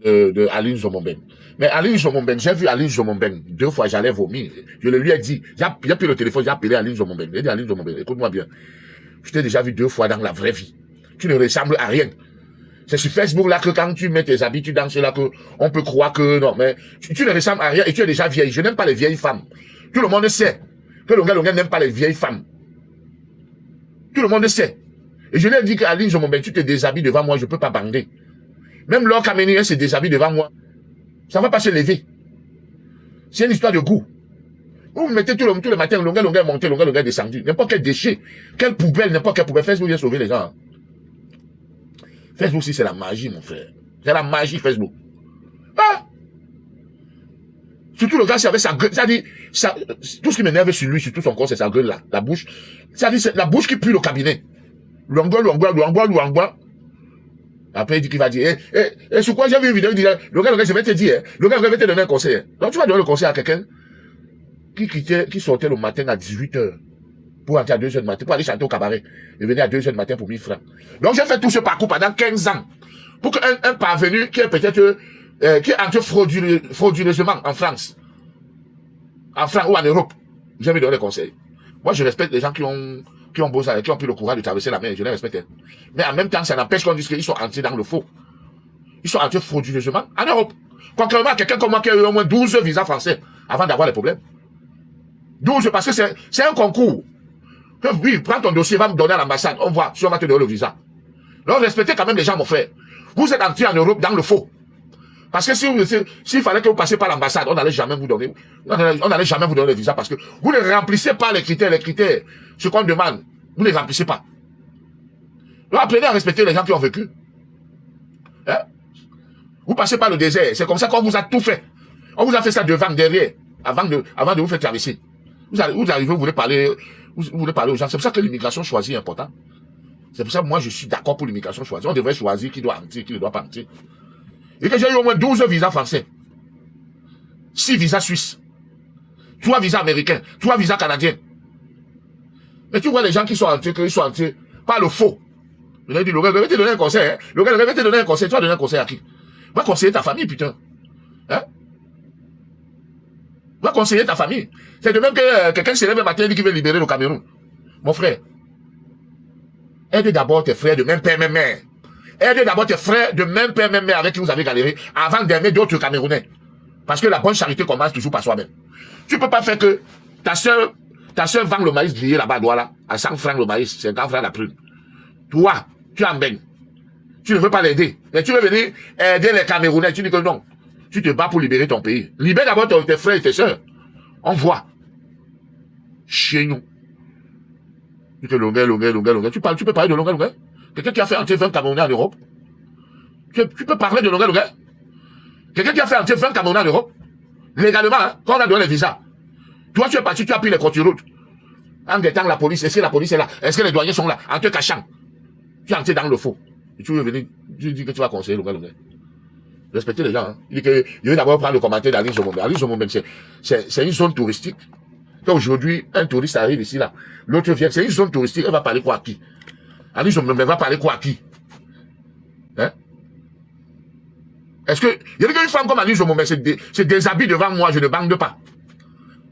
de Aline Zomomben. Mais Aline Zomomben, j'ai vu Aline Zomomben 2 fois, j'allais vomir. Je le lui ai dit, j'ai pris le téléphone, j'ai appelé Aline Zomomben. J'ai dit Aline Zomomben, écoute-moi bien. Je t'ai déjà vu 2 fois dans la vraie vie. Tu ne ressembles à rien. C'est sur Facebook là que quand tu mets tes habits, tu danses là que on peut croire que non, mais tu ne ressembles à rien et tu es déjà vieille. Je n'aime pas les vieilles femmes. Tout le monde sait que Longa n'aime pas les vieilles femmes. Tout le monde sait. Et je lui ai dit qu'Aline Zomomben, tu te déshabilles devant moi, je ne peux pas bander. Même Laure Kameni se déshabille devant moi. Ça ne va pas se lever. C'est une histoire de goût. Vous mettez tout le matin, Longa est monté, Longa est descendu. N'importe quel déchet, quelle poubelle, n'importe quelle poubelle. Facebook vient sauver les gens. Facebook, si c'est la magie, mon frère. C'est la magie, Facebook. Ah! Surtout le gars, c'est avec sa gueule. Ça dit, tout ce qui m'énerve sur lui, sur tout son corps, c'est sa gueule là. La bouche. Ça dit, c'est la bouche qui pue le cabinet. Luangwa. Après, il dit qu'il va dire, sur quoi j'ai vu une vidéo, il dit, le gars, je vais te dire, le gars, je vais te donner un conseil. Donc, tu vas donner le conseil à quelqu'un qui sortait le matin à 18h pour entrer à 2h du matin, pour aller chanter au cabaret, et venir à 2h du matin pour 1000 francs. Donc, j'ai fait tout ce parcours pendant 15 ans, pour qu'un parvenu qui est peut-être, qui est entré frauduleusement en France ou en Europe, j'ai me donné des conseils. Moi, je respecte les gens qui ont beau ça, qui ont pris le courage de traverser la mer, je les respecte. Mais en même temps, ça n'empêche qu'on dise qu'ils sont entrés dans le faux. Ils sont entrés frauduleusement en Europe. Contrairement à quelqu'un comme moi qui a eu au moins 12 visas français avant d'avoir les problèmes. 12, parce que c'est un concours. Que, oui, prends ton dossier, va me donner à l'ambassade, on voit si on va te donner le visa. Donc, respectez quand même les gens, mon frère. Vous êtes entrés en Europe dans le faux. Parce que s'il fallait que vous passiez par l'ambassade, on n'allait jamais vous donner le visa parce que vous ne remplissez pas les critères, ce qu'on demande, vous ne les remplissez pas. Donc apprenez à respecter les gens qui ont vécu. Hein? Vous passez par le désert, c'est comme ça qu'on vous a tout fait. On vous a fait ça devant, derrière, avant de vous faire traverser. Vous arrivez, vous voulez parler aux gens. C'est pour ça que l'immigration choisie est important. C'est pour ça que moi je suis d'accord pour l'immigration choisie. On devrait choisir qui doit entrer, qui ne doit pas entrer. Et que j'ai eu au moins 12 visas français, 6 visas suisses, 3 visas américains, 3 visas canadiens. Mais tu vois les gens qui sont entrés par le faux. Je lui ai dit, le gars, je vais te donner un conseil. Hein? Le gars, je vais te donner un conseil. Tu vas donner un conseil à qui? Va conseiller ta famille, putain. Hein? Va conseiller ta famille. C'est de même que quelqu'un se lève un matin et dit qu'il veut libérer le Cameroun. Mon frère, aide d'abord tes frères de même père, même mère. Aidez d'abord tes frères de même père, même mère avec qui vous avez galéré avant d'aimer d'autres Camerounais. Parce que la bonne charité commence toujours par soi-même. Tu peux pas faire que ta soeur vend le maïs grillé là-bas, là, à 100 francs le maïs, 50 francs la prune. Toi, tu en baignes. Tu ne veux pas l'aider. Mais tu veux venir aider les Camerounais. Tu dis que non. Tu te bats pour libérer ton pays. Libère d'abord tes frères et tes soeurs. On voit. Chez nous. Tu te Longa. Tu peux parler de Longa. Quelqu'un qui a fait entrer 20 Camerounais en Europe. Tu peux parler de Longa. Quelqu'un qui a fait entrer 20 Camerounais en Europe. Légalement, hein, quand on a donné les visas. Toi, tu es parti, tu as pris les côtes-routes. En guettant la police, est-ce que la police est là? Est-ce que les douaniers sont là? En te cachant. Tu es entré dans le faux. Et tu veux venir, tu dis que tu vas conseiller Longa. Respectez les gens. Hein. Il dit que, il veut d'abord prendre le commentaire d'Aline Zomomben. Aline Zomomben, c'est une zone touristique. Aujourd'hui, un touriste arrive ici, là. L'autre vient, c'est une zone touristique. Elle va parler quoi à qui? Aline Zomomben va parler quoi à qui? Hein? Est-ce que, il y a une femme comme Aline Zomomben se déshabille devant moi, je ne bande pas.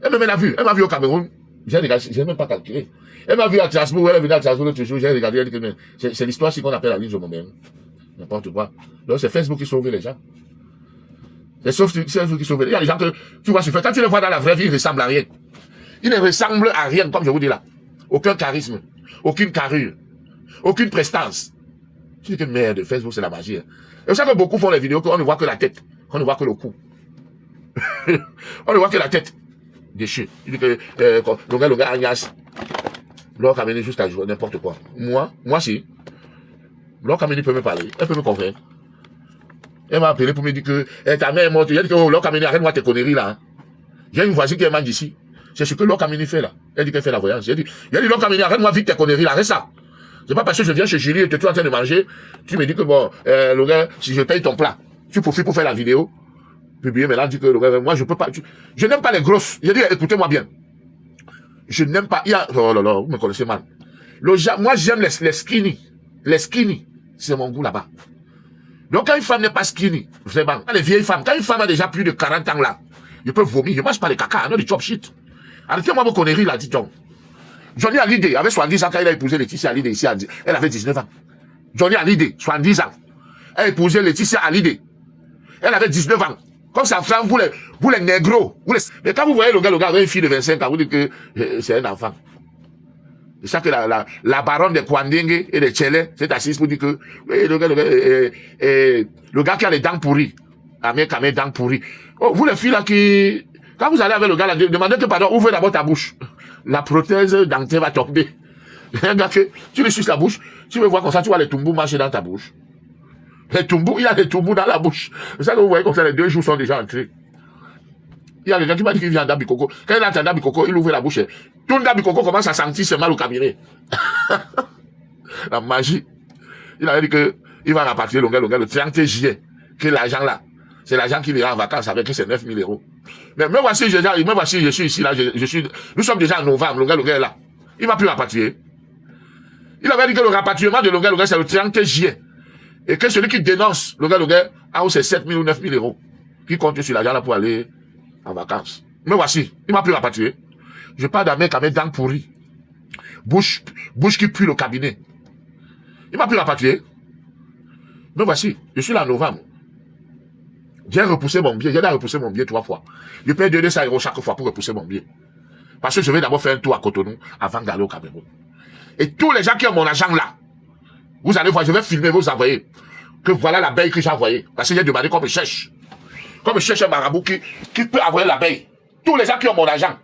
Elle m'a vu. Elle m'a vu au Cameroun. J'ai même pas calculé. Elle m'a vu à Strasbourg, elle est venue à Strasbourg l'autre jour, j'ai regardé, elle dit que c'est l'histoire qu'on appelle Aline Zomomben. N'importe quoi. Donc c'est Facebook qui sauve les gens. C'est Facebook qui sauve les gens. Il y a des gens que, tu vois, quand tu les vois dans la vraie vie, ils ne ressemblent à rien. Ils ne ressemblent à rien, comme je vous dis là. Aucun charisme, aucune carrure, aucune prestance. Tu dis que merde, Facebook c'est la magie. Hein. Et vous savez que beaucoup font les vidéos qu'on ne voit que la tête, on ne voit que le cou. On ne voit que la tête. Déchu. Il dit que, le gars Agnès, Laure Kameni jusqu'à jouer n'importe quoi. Moi si. Laure Kameni peut me parler, elle peut me convaincre. Elle m'a appelé pour me dire que ta mère est morte. Elle dit que Laure Kameni, arrête-moi tes conneries là. Hein. J'ai une voisine qui est mal d'ici. C'est ce que Laure Kameni fait là. Elle dit qu'elle fait la voyance. Elle dit Laure Kameni, arrête-moi vite tes conneries là, arrête ça. C'est pas parce que je viens chez Julie et tu es en train de manger, tu me dis que bon, le gars, si je paye ton plat, tu profites pour faire la vidéo. Publier, mais là, dit que le gars, moi je peux pas. Je n'aime pas les grosses. Il a dit, écoutez-moi bien. Je n'aime pas. Oh là là, vous me connaissez mal. Moi j'aime les skinny. Les skinny. C'est mon goût là-bas. Donc quand une femme n'est pas skinny, vraiment, les vieilles femmes, quand une femme a déjà plus de 40 ans là, je peux vomir, je mange pas les caca, non, les chop shit. Arrêtez-moi vos conneries là, dit-on. Johnny Hallyday avait 70 ans quand il a épousé Laetitia Hallyday ici, elle avait 19 ans. Johnny Hallyday, 70 ans. Elle a épousé Laetitia Hallyday. Elle avait 19 ans. Comme sa femme, vous les négros. Mais quand vous voyez le gars avec une fille de 25 ans, vous dites que c'est un enfant. C'est ça que la baronne de Kwandenge et de Tchele s'est assise pour dire que oui, le gars qui a les dents pourries, Amé Kamé dents pourries. Oh, vous les filles là qui, quand vous allez avec le gars là, demandez que pardon, ouvre d'abord ta bouche. La prothèse dentaire va tomber. Un gars que tu lui suces la bouche, tu veux voir comme ça, tu vois les tumbous marcher dans ta bouche. Les tumbous, il y a des tumbous dans la bouche. C'est ça que vous voyez comme ça, les 2 jours sont déjà entrés. Il y a quelqu'un qui m'a dit qu'il vient d'Abikoko. Quand il entend d'Abikoko, il ouvre la bouche. Tout d'Abikoko commence à sentir ce mal au cabinet. La magie. Il avait dit que il va rapatrier le gars le 30 juillet. Que l'argent là, c'est l'argent qu'il ira en vacances avec ses 9 000 €. Mais me voici, je suis ici là, nous sommes déjà en novembre, le gars est là. Il m'a plus rapatrier. Il avait dit que le rapatriement de le gars c'est le 30 juillet. Et que celui qui dénonce le gars a ses 7 000 ou 9 000 € qui compte sur l'argent là pour aller en vacances. Me voici, il m'a plus rapatrié. Je parle d'un mec avec dents pourries. Bouche qui pue le cabinet. Il m'a plus rapatrié. Me voici, je suis là en novembre. J'ai repoussé mon billet, 3 fois. Je paye 200 € chaque fois pour repousser mon billet. Parce que je vais d'abord faire un tour à Cotonou avant d'aller au Cameroun. Et tous les gens qui ont mon argent là, vous allez voir, je vais filmer, vous envoyer. Que voilà l'abeille que j'ai envoyée. Parce que j'ai demandé qu'on me cherche. Qu'on me cherche un marabout qui peut envoyer l'abeille. Tous les gens qui ont mon argent.